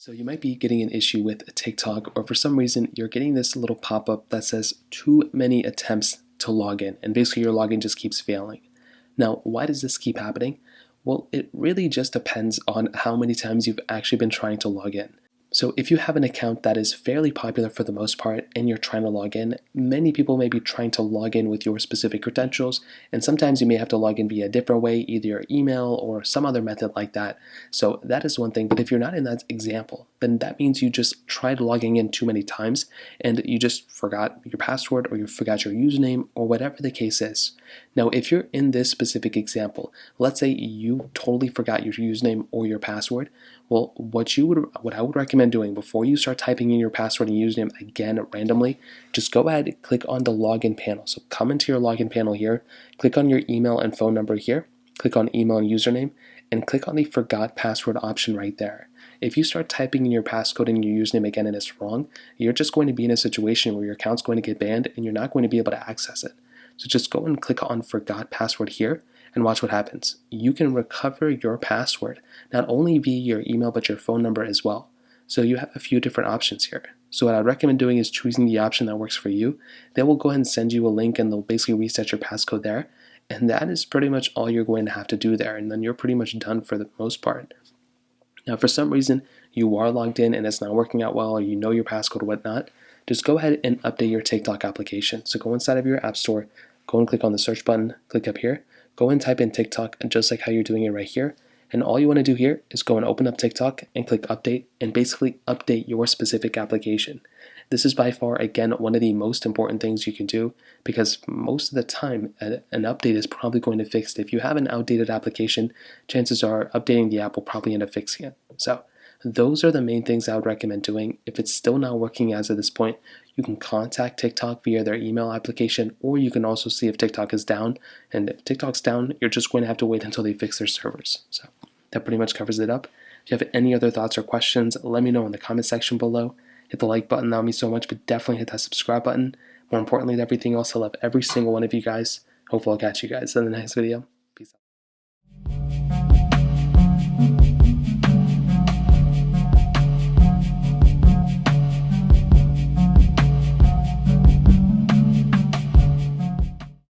So you might be getting an issue with TikTok, or for some reason you're getting this little pop-up that says too many attempts to log in, and basically your login just keeps failing. Now, why does this keep happening? Well, it really just depends on how many times you've actually been trying to log in. So if you have an account that is fairly popular for the most part and you're trying to log in, many people may be trying to log in with your specific credentials, and sometimes you may have to log in via a different way, either your email or some other method like that. So that is one thing, but if you're not in that example, then that means you just tried logging in too many times and you just forgot your password or you forgot your username or whatever the case is. Now, if you're in this specific example, let's say you totally forgot your username or your password. Well, what I would recommend doing before you start typing in your password and username again randomly, just go ahead and click on the login panel. So come into your login panel here, click on your email and phone number here, click on email and username, and click on the forgot password option right there. If you start typing in your passcode and your username again and it's wrong, you're just going to be in a situation where your account's going to get banned and you're not going to be able to access it. So just go and click on forgot password here and watch what happens. You can recover your password not only via your email but your phone number as well. So you have a few different options here. So what I'd recommend doing is choosing the option that works for you. They will go ahead and send you a link and they'll basically reset your passcode there. And that is pretty much all you're going to have to do there. And then you're pretty much done for the most part. Now, if for some reason you are logged in and it's not working out well, or you know your passcode or whatnot, just go ahead and update your TikTok application. So go inside of your app store, go and click on the search button, click up here, go and type in TikTok, and just like how you're doing it right here. And all you want to do here is go and open up TikTok and click update and basically update your specific application. This is by far, again, one of the most important things you can do because most of the time an update is probably going to fix it. If you have an outdated application, chances are updating the app will probably end up fixing it. So those are the main things I would recommend doing. If it's still not working as of this point, you can contact TikTok via their email application, or you can also see if TikTok is down. And if TikTok's down, you're just going to have to wait until they fix their servers. So that pretty much covers it up. If you have any other thoughts or questions, let me know in the comment section below. Hit the like button, that would mean so much, but definitely hit that subscribe button. More importantly than everything else, I love every single one of you guys. Hopefully I'll catch you guys in the next video.